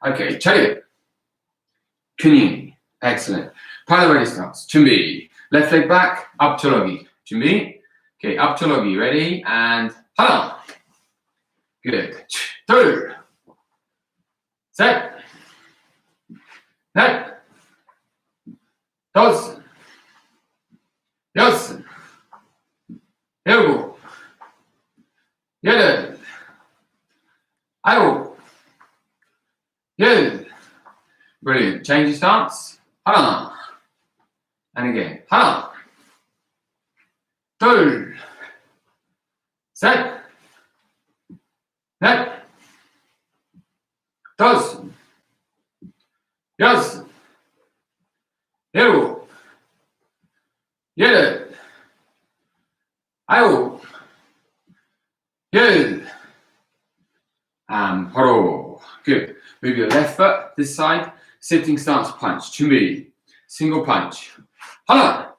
Okay, 차렷. 균형. Excellent. Parallel ready stance. 준비. Left leg back. 앞절러기. 준비. Okay, 앞절러기. Ready? And 하나. Good. 둘. 셋. 넷. 다섯. 여섯. 일곱. 여덟. 아홉. 열. Brilliant. Change your stance. 하나. And again. 하나. 둘. 셋. 넷. 다섯. 여섯. 일곱. 여덟. 아홉. 열. And 바로. Good. Move your left foot this side. Sitting stance punch. 준비. Single punch. 하나.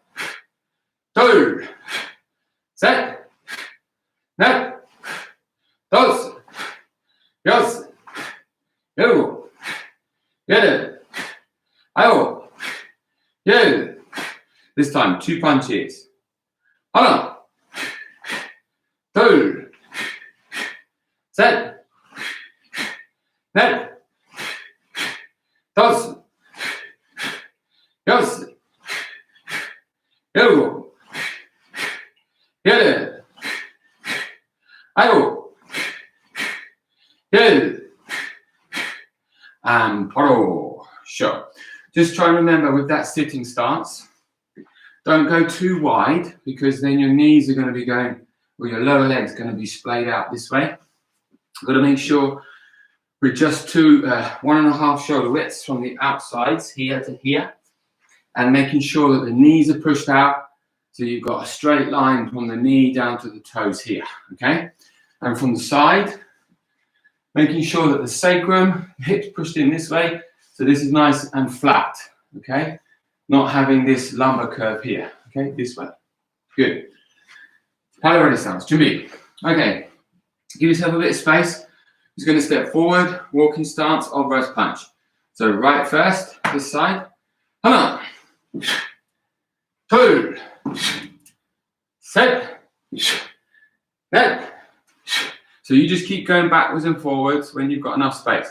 둘. 셋. 넷. 다섯. 여섯. 일곱. 여덟. 아홉. 열. This time, 2 punches. 하나. 둘. 셋. 넷. 다섯. 여섯. 일곱. 여덟. 아홉. 열. And 바로. Sure. Just try and remember with that sitting stance, don't go too wide because then your knees are going to be going, or your lower legs are going to be splayed out this way. You've got to make sure we're just 1.5 shoulder widths from the outsides here to here, and making sure that the knees are pushed out so you've got a straight line from the knee down to the toes here, okay? And from the side, making sure that the sacrum, hips pushed in this way, so this is nice and flat, okay? Not having this lumbar curve here, okay? This way. Good. Parallel ready stance. 준비. Okay. Give yourself a bit of space. Just going to step forward, walking stance, obverse punch. So right first, this side. 하나. 둘. 셋. 넷. So you just keep going backwards and forwards when you've got enough space.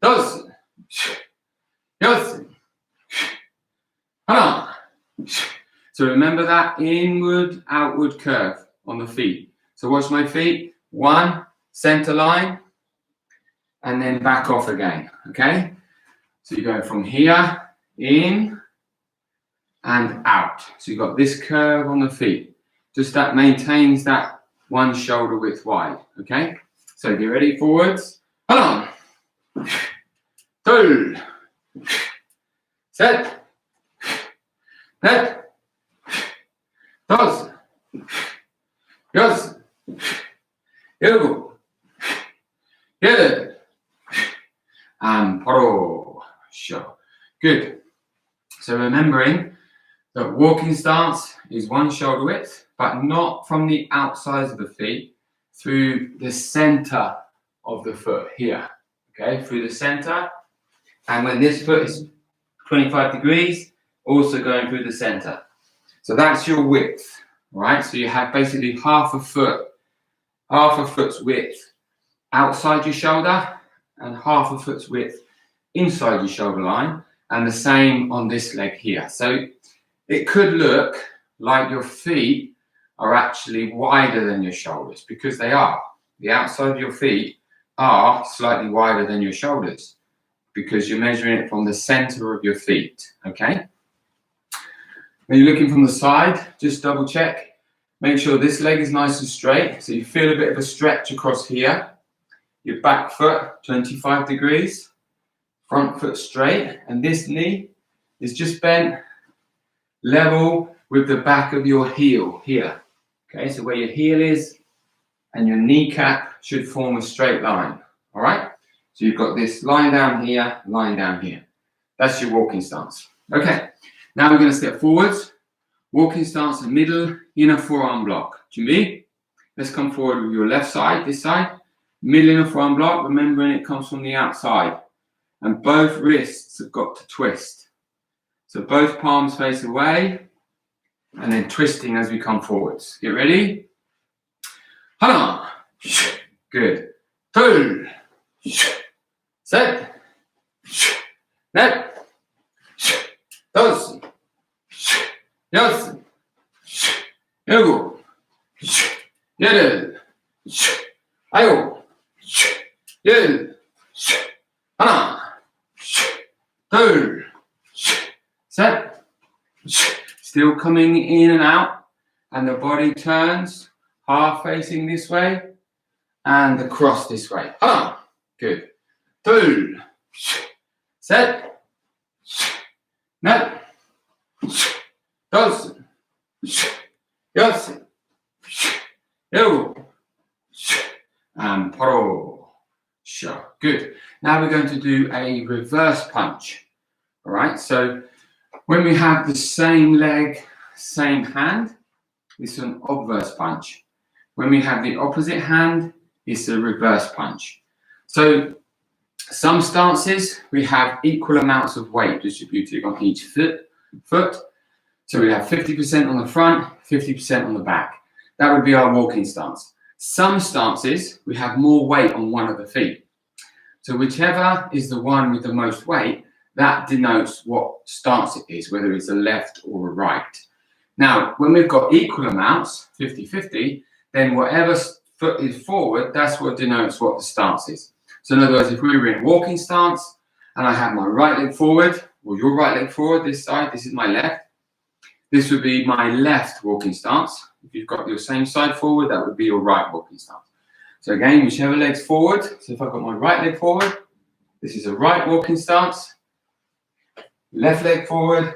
다섯. 여섯. 하나. So remember that inward, outward curve on the feet. So watch my feet. One, center line, and then back off again, okay? So you're going from here, in, and out. So you've got this curve on the feet. Just that maintains that one shoulder width wide, okay? So get ready, forwards. 하나. 둘. 셋. 넷. 다섯. 여섯. 일곱. 여덟. And 바로. Sure. Good. So remembering that walking stance is one shoulder width, but not from the outsides of the feet, through the center of the foot here. Okay, through the center. And when this foot is 25 degrees, also going through the center. So that's your width, right? So you have basically half a foot's width outside your shoulder and half a foot's width inside your shoulder line, and the same on this leg here. So it could look like your feet are actually wider than your shoulders, because they are. The outside of your feet are slightly wider than your shoulders because you're measuring it from the center of your feet, okay? When you're looking from the side, just double check. Make sure this leg is nice and straight. So you feel a bit of a stretch across here. Your back foot, 25 degrees. Front foot straight. And this knee is just bent level with the back of your heel here. Okay, so where your heel is and your kneecap should form a straight line. All right? So you've got this line down here, line down here. That's your walking stance. Okay, now we're going to step forwards. Walking stance, middle inner forearm block. 준비? Let's come forward with your left side, this side. Middle inner forearm block, remembering it comes from the outside. and both wrists have got to twist. So both palms face away, and then twisting as we come forwards. Get ready? Hana. Good. Two. Set. Net. Dos. Yes. Yogo. Yere. Ayo. Yel. Hana. Two. Set. Still coming in and out, and the body turns, half facing this way, and across this way. Good. Two. Set. Net. Dos. Yes. Yo. And paro. Sure. Good. Now we're going to do a reverse punch. All right. So when we have the same leg, same hand, it's an obverse punch. When we have the opposite hand, it's a reverse punch. So some stances, we have equal amounts of weight distributed on each foot. So we have 50% on the front, 50% on the back. That would be our walking stance. Some stances, we have more weight on one of the feet. So whichever is the one with the most weight, that denotes what stance it is, whether it's a left or a right. Now, when we've got equal amounts, 50-50, then whatever foot is forward, that's what denotes what the stance is. So in other words, if we were in walking stance and I have my right leg forward, or your right leg forward, this side, this is my left, this would be my left walking stance. If you've got your same side forward, that would be your right walking stance. So again, whichever leg's forward, so if I've got my right leg forward, this is a right walking stance. Left leg forward,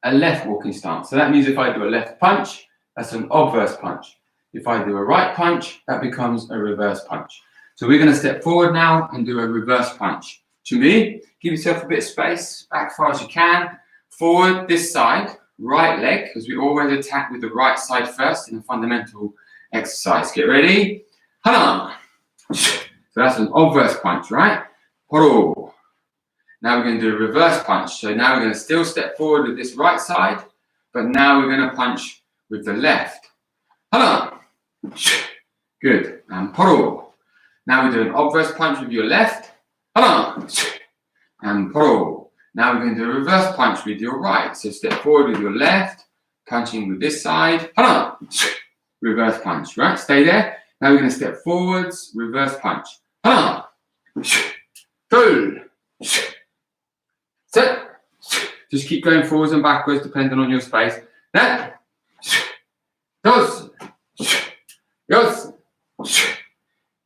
a left walking stance. So that means if I do a left punch, that's an obverse punch. If I do a right punch, that becomes a reverse punch. So we're going to step forward now and do a reverse punch. Chun-Ji, give yourself a bit of space, back as far as you can. Forward this side, right leg, because we always attack with the right side first in a fundamental exercise. Get ready? Hana. So that's an obverse punch, right? Horo. Now we're going to do a reverse punch. So now we're going to still step forward with this right side, but now we're going to punch with the left. Hana. Good. And poro. Now we do an obverse punch with your left. Hana. And poro. Now we're going to do a reverse punch with your right. So step forward with your left, punching with this side. Hana. Reverse punch. Right? Stay there. Now we're going to step forwards, reverse punch. Hana. Two. Set. Just keep going forwards and backwards depending on your space. Net. Dos. Yes.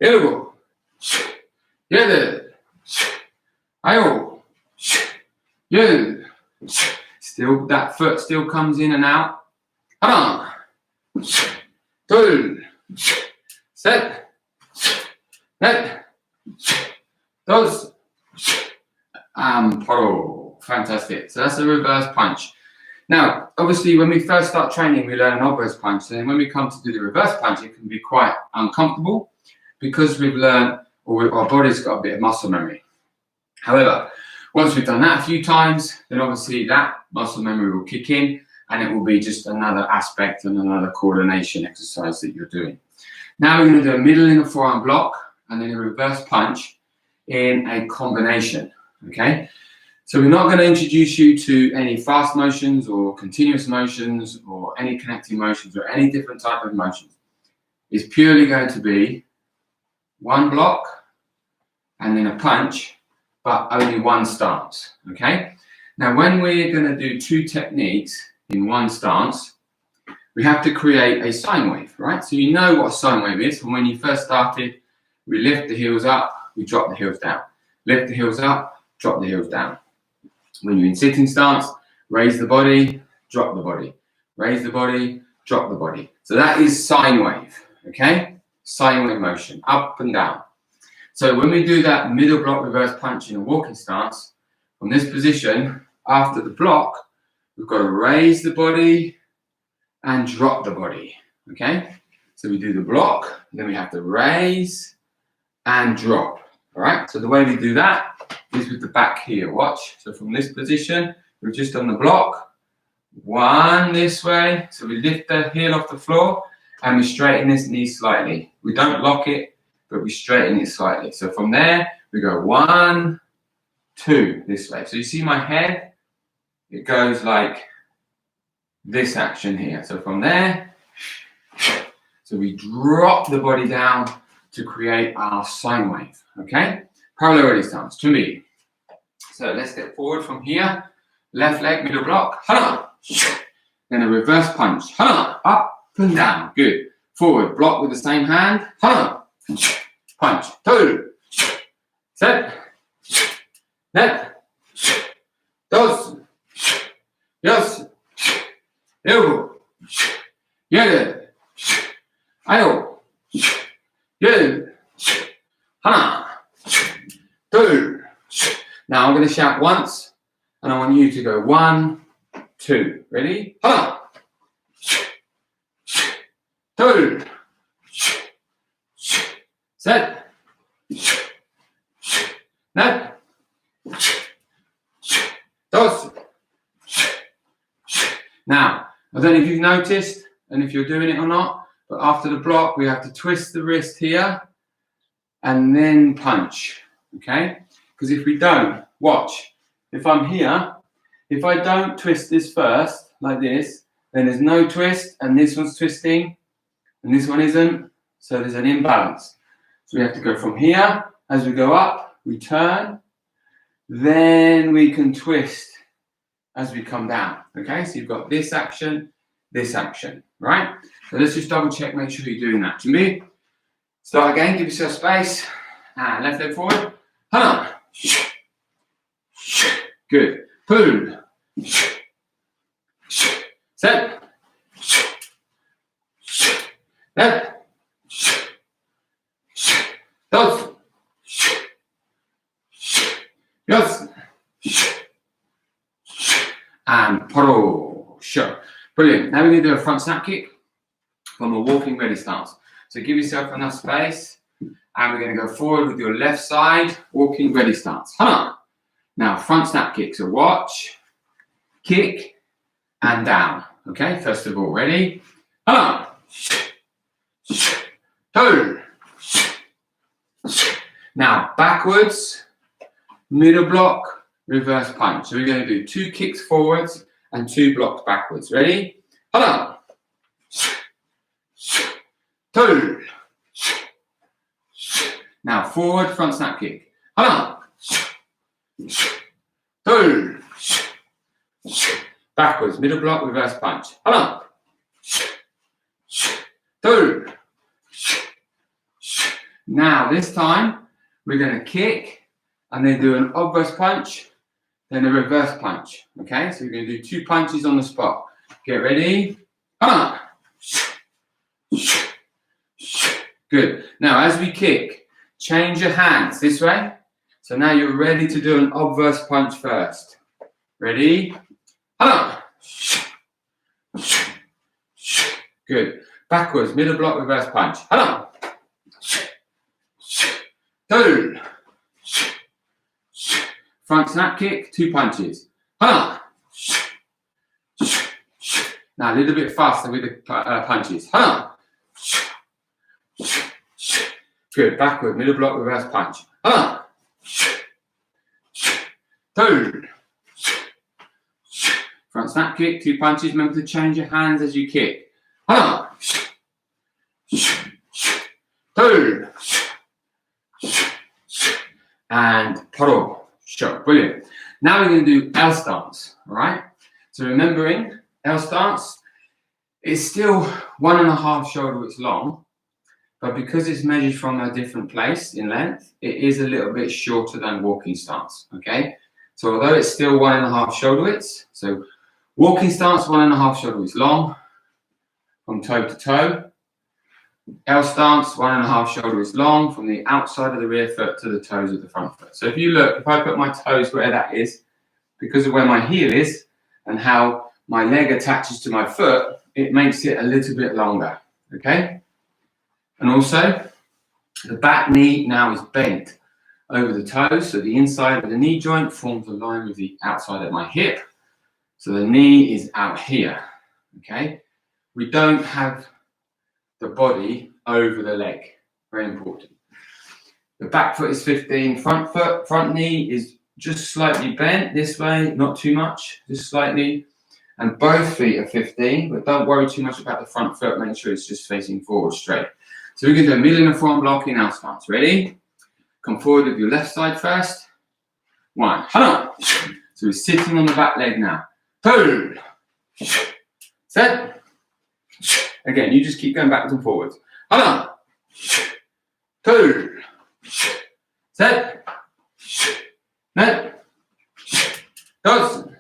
Elbow. Yede. Ayo. Yed. Still, that foot still comes in and out. Hana. Two. Set. Net. Dos. Paro. Fantastic. So that's a reverse punch. Now, obviously, when we first start training, we learn an obverse punch. And then when we come to do the reverse punch, it can be quite uncomfortable because we've learned, or our body's got a bit of muscle memory. However, once we've done that a few times, then obviously that muscle memory will kick in and it will be just another aspect and another coordination exercise that you're doing. Now we're going to do a middle inner forearm block and then a reverse punch in a combination, okay? So we're not going to introduce you to any fast motions or continuous motions or any connecting motions or any different type of motions. It's purely going to be one block and then a punch, but only one stance, okay? Now, when we're going to do two techniques in one stance, we have to create a sine wave, right? So you know what a sine wave is. From when you first started, we lift the heels up, we drop the heels down. Lift the heels up, drop the heels down. When you're in sitting stance, raise the body, drop the body. Raise the body, drop the body. So that is sine wave, okay? Sine wave motion, up and down. So when we do that middle block reverse punch in a walking stance, from this position, after the block, we've got to raise the body and drop the body, okay? So we do the block, then we have to raise and drop. All right, so the way we do that is with the back here, watch. So from this position, we're just on the block, one this way. So we lift the heel off the floor and we straighten this knee slightly. We don't lock it, but we straighten it slightly. So from there, we go 1, 2 this way. So you see my head, it goes like this action here. So from there, so we drop the body down to create our sine wave, okay? Parallel ready stance, to me. So let's step forward from here. Left leg, middle block, hana. Then a reverse punch, hana. Up and down, good. Forward, block with the same hand, hana. Punch, two. Set. Net. Dos. Yes. Elbow. Yele. Ayo. Yele. Hana. Two. Now I'm going to shout once, and I want you to go 1, 2. Ready? Hana. Two. Set. Net. Dos. Now, I don't know if you've noticed, and if you're doing it or not, but after the block, we have to twist the wrist here, and then punch, okay? Because if we don't, watch, if I'm here, if I don't twist this first, like this, then there's no twist, and this one's twisting, and this one isn't, so there's an imbalance. So we have to go from here, as we go up, we turn, then we can twist as we come down, okay? So you've got this action, right? So let's just double check, make sure you're doing that. To me, start again, give yourself space, and left leg forward, hana. Good. Pull. Set. Left. Dos. Yes. And paro. Sure. Brilliant. Now we're going to do a front snap kick from a walking ready stance. So give yourself enough space. And we're going to go forward with your left side, walking ready stance. Hana. Now, front snap kick. So watch, kick, and down. Okay, first of all, ready? Hana. Two. Now, backwards, middle block, reverse punch. So we're going to do 2 kicks forwards and 2 blocks backwards. Ready? Hana. Two. Now forward, front snap kick. Hana. Two. Backwards, middle block, reverse punch. Hana. Two. Now this time we're going to kick and then do an obverse punch, then a reverse punch. Okay, so we're going to do 2 punches on the spot. Get ready. Hana. Good. Now as we kick, change your hands this way. So now you're ready to do an obverse punch first. Ready? Hana. Good. Backwards, middle block, reverse punch. Hana. Two. Front snap kick, 2 punches. Hana. Now a little bit faster with the punches. Hana. Good. Backward, middle block, reverse punch. Hana. Two. Front snap kick, 2 punches. Remember to change your hands as you kick. Hana. Two. And paro. Sure. Brilliant. Now we're going to do L stance. All right. So remembering L stance is still 1.5 shoulder widths long, but because it's measured from a different place in length, it is a little bit shorter than walking stance. Okay. So although it's still 1.5 shoulder widths, so walking stance 1.5 shoulder widths long from toe to toe. L stance 1.5 shoulder widths long from the outside of the rear foot to the toes of the front foot. So if you look, if I put my toes where that is, because of where my heel is and how my leg attaches to my foot, it makes it a little bit longer. Okay. And also the back knee now is bent over the toes. So the inside of the knee joint forms a line with the outside of my hip. So the knee is out here, okay? We don't have the body over the leg, very important. The back foot is 15, front knee is just slightly bent this way, not too much, just slightly. And both feet are 15, but don't worry too much about the front foot, make sure it's just facing forward straight. So we're going to do a middle and a forearm block in our stance. Ready? Come forward with your left side first. 1, so we're sitting on the back leg now. 2, set. Again, you just keep going backwards and forwards. 2, set. Net. Dozen.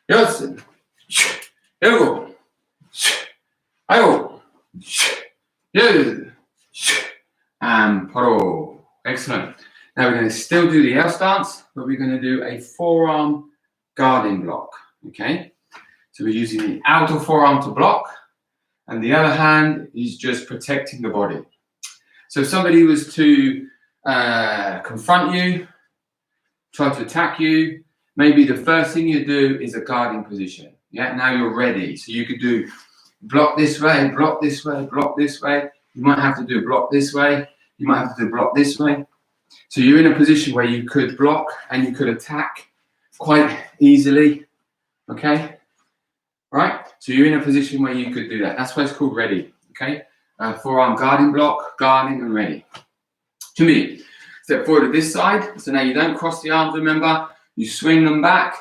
Yosin. Yogo. Ayo. Yel. And paro. Excellent. Now we're going to still do the L stance, but we're going to do a forearm guarding block. Okay? So we're using the outer forearm to block, and the other hand is just protecting the body. So if somebody was to confront you, try to attack you, maybe the first thing you do is a guarding position. Yeah, now you're ready. So you could do block this way, block this way, block this way. You might have to do block this way. You might have to do block this way. So you're in a position where you could block and you could attack quite easily. Okay? Right? So you're in a position where you could do that. That's why it's called ready. Okay? Forearm guarding block, guarding and ready. To me, step forward to this side. So now you don't cross the arms, remember. You swing them back.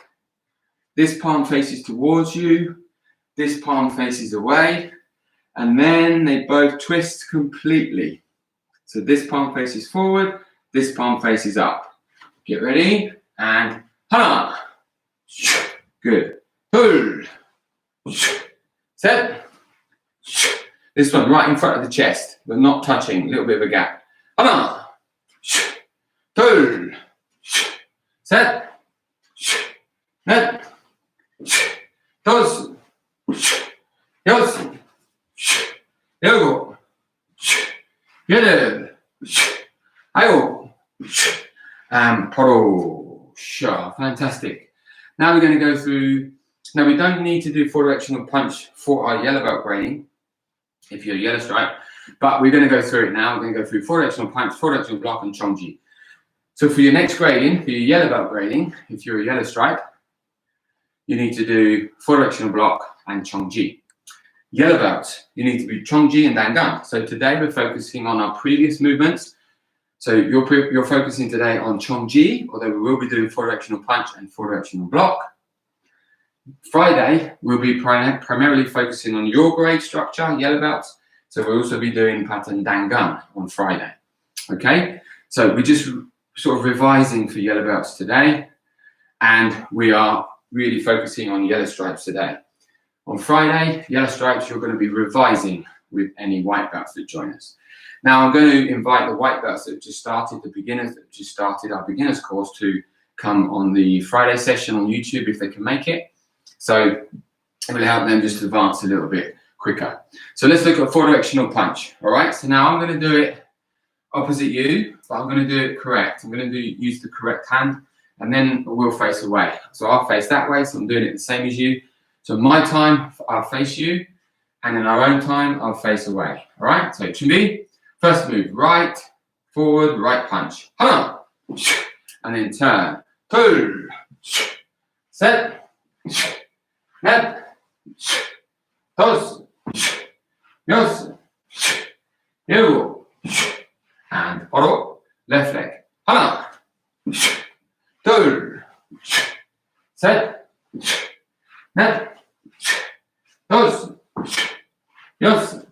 This palm faces towards you. This palm faces away. And then they both twist completely. So this palm faces forward. This palm faces up. Get ready. And hana. Good. Pull. Set. This one right in front of the chest, but not touching. A little bit of a gap. Hana. Pull. Set. Net. Dos. Yosin. Yogo. Yedel. Ayo. And paro. Sure. Fantastic. Now we're going to go through. Now we don't need to do full directional punch for our yellow belt grading, if you're a yellow stripe, but we're going to go through it now. We're going to go through full directional punch, full directional block, and Chon-Ji. So for your next grading, for your yellow belt grading, if you're a yellow stripe, you need to do full directional block and Chon-Ji. Yellow belts, you need to do Chon-Ji and Dangan. So today we're focusing on our previous movements. So you're focusing today on Chon-Ji, although we will be doing full directional punch and full directional block. Friday, we'll be primarily focusing on your grade structure, yellow belts. So we'll also be doing pattern Dangan on Friday. Okay, so we're just sort of revising for yellow belts today, and we are really focusing on yellow stripes today. On Friday, yellow stripes, you're going to be revising with any white belts that join us. Now, I'm going to invite the white belts that just started, the beginners that just started our beginners course, to come on the Friday session on YouTube if they can make it. So it will help them just advance a little bit quicker. So let's look at full directional punch. All right, so now I'm going to do it opposite you, but I'm going to do it correct. I'm going to use the correct hand, and then we'll face away. So I'll face that way, so I'm doing it the same as you. So my time, I'll face you, and in our own time, I'll face away. All right, so Chun-Ji, first move, right, forward, right punch. And then turn, pull, set, net, dos, yos, yogo, and oro, left leg. Hana, pull, set, net, dos, yos,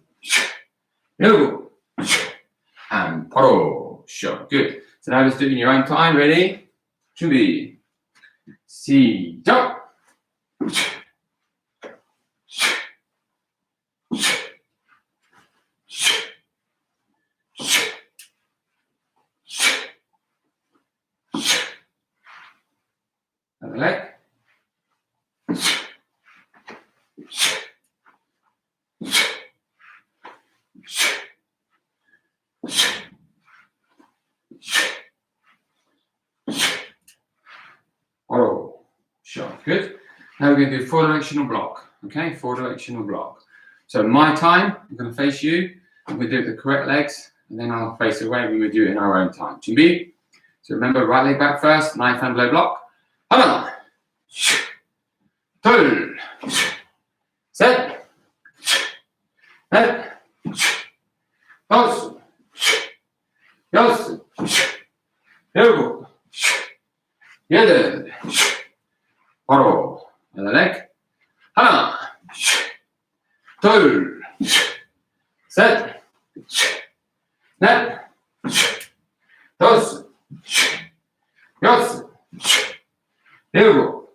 yogo, and paro. Sure, good. So now let's do it in your own time. Ready? Chun-Ji. See, jump. Other leg. Good. Now we're going to do 4-directional block. Okay, 4-directional block. So my time, I'm going to face you, and we do it the correct legs, and then I'll face away when we do it in our own time. 준비? So remember, right leg back first, knife and blow block. 하나, 둘, 셋, 넷, 다섯, 여섯, 일곱, 여덟, 바로 other leg. 하나, 둘, 셋, 넷, 다섯, 여섯, 일곱,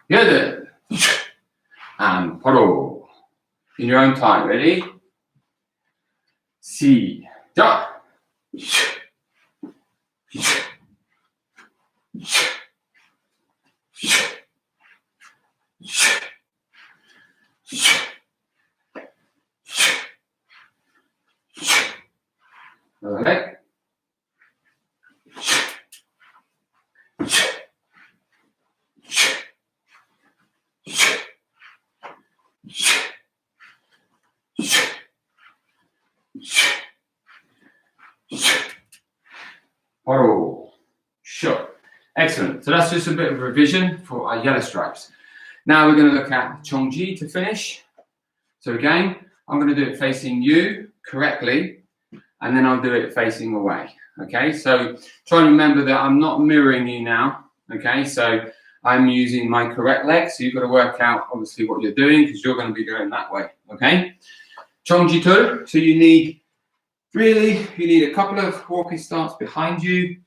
여덟, and 바로 in your own time. Ready? 시작. Other leg. 바로 sure. Excellent. So that's just a bit of revision for our yellow stripes. Now we're going to look at Chon-Ji to finish. So again, I'm going to do it facing you correctly, and then I'll do it facing away. Okay, so try and remember that I'm not mirroring you now. Okay, so I'm using my correct leg, so you've got to work out obviously what you're doing because you're going to be going that way. Okay, Chon-Ji to. So you need a couple of walking starts behind you,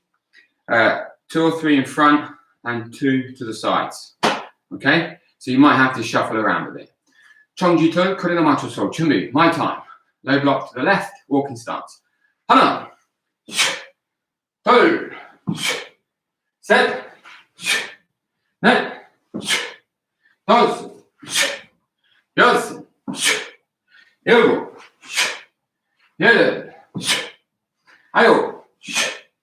2 or 3 in front, and 2 to the sides. Okay, so you might have to shuffle around a bit. Chon-Ji to, 코리나 맞춰서 준비. My time. Low block to the left, walking stance. 하나, 둘, 셋, 넷, 다섯, 여섯, 일곱, 여덟, 아홉.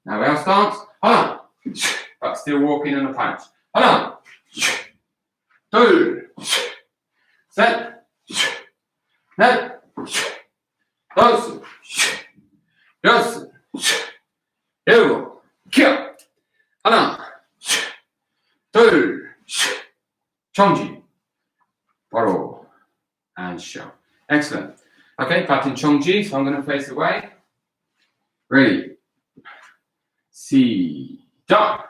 Now our stance. 하나, but still walking in a punch. 하나, 둘, 셋, 넷, 다섯, 여섯, 일곱, 기어. 하나, 둘, Chon-Ji. 바로 and show. Excellent. Okay, pattern Chon-Ji. So I'm going to face away. Ready. 시작.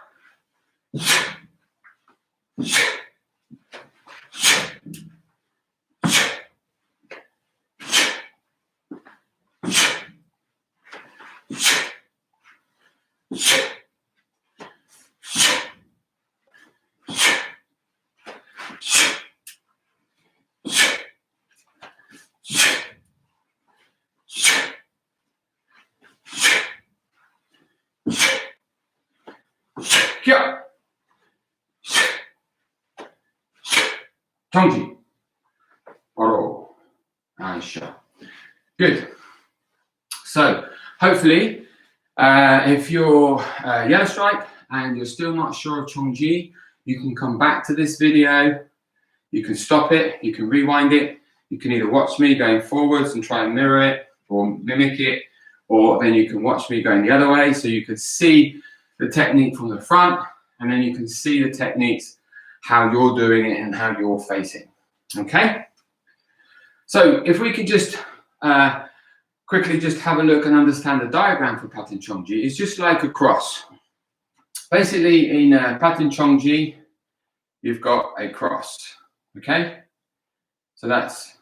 Here. Chon-Ji. Baru. And show. Good. So, hopefully, if you're yellow stripe and you're still not sure of Chon-Ji, you can come back to this video. You can stop it. You can rewind it. You can either watch me going forwards and try and mirror it or mimic it, or then you can watch me going the other way so you can see the technique from the front, and then you can see the techniques, how you're doing it and how you're facing. Okay? So if we could just quickly just have a look and understand the diagram for pattern Chon-Ji. It's just like a cross. Basically in pattern Chon-Ji, you've got a cross. Okay? So that's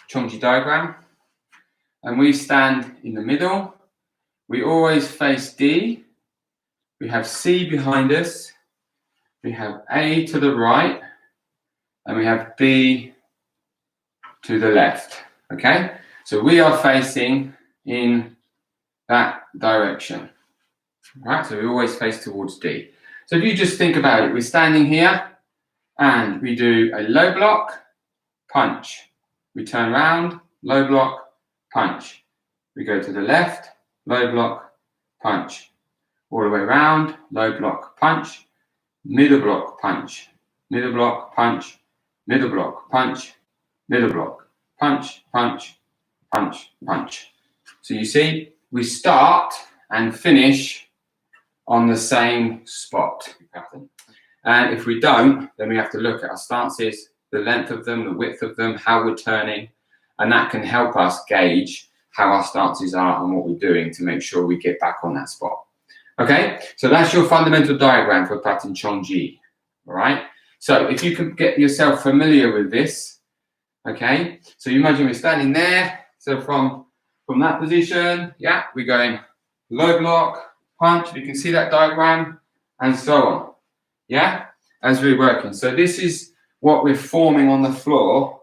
Chon-Ji diagram. And we stand in the middle. We always face D. We have C behind us, we have A to the right, and we have B to the left, okay? So we are facing in that direction, right? So we always face towards D. So if you just think about it, we're standing here, and we do a low block, punch. We turn around, low block, punch. We go to the left, low block, punch. All the way around, low block, punch, middle block, punch, middle block, punch, middle block, punch, middle block, punch, punch, punch, punch. So you see, we start and finish on the same spot. And if we don't, then we have to look at our stances, the length of them, the width of them, how we're turning, and that can help us gauge how our stances are and what we're doing to make sure we get back on that spot. Okay, so that's your fundamental diagram for pattern Chon-Ji. All right, so if you can get yourself familiar with this, okay, so you imagine we're standing there, so from that position, yeah, we're going low block, punch, you can see that diagram, and so on, yeah, as we're working. So this is what we're forming on the floor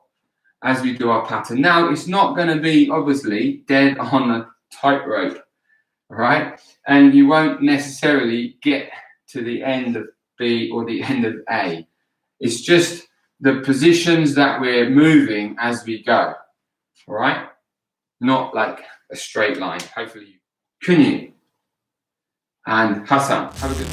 as we do our pattern. Now, it's not going to be, obviously, dead on a tightrope, all right, and you won't necessarily get to the end of B or the end of A. It's just the positions that we're moving as we go, all right? Not like a straight line. Hopefully, Kunyi and Hassan, have a good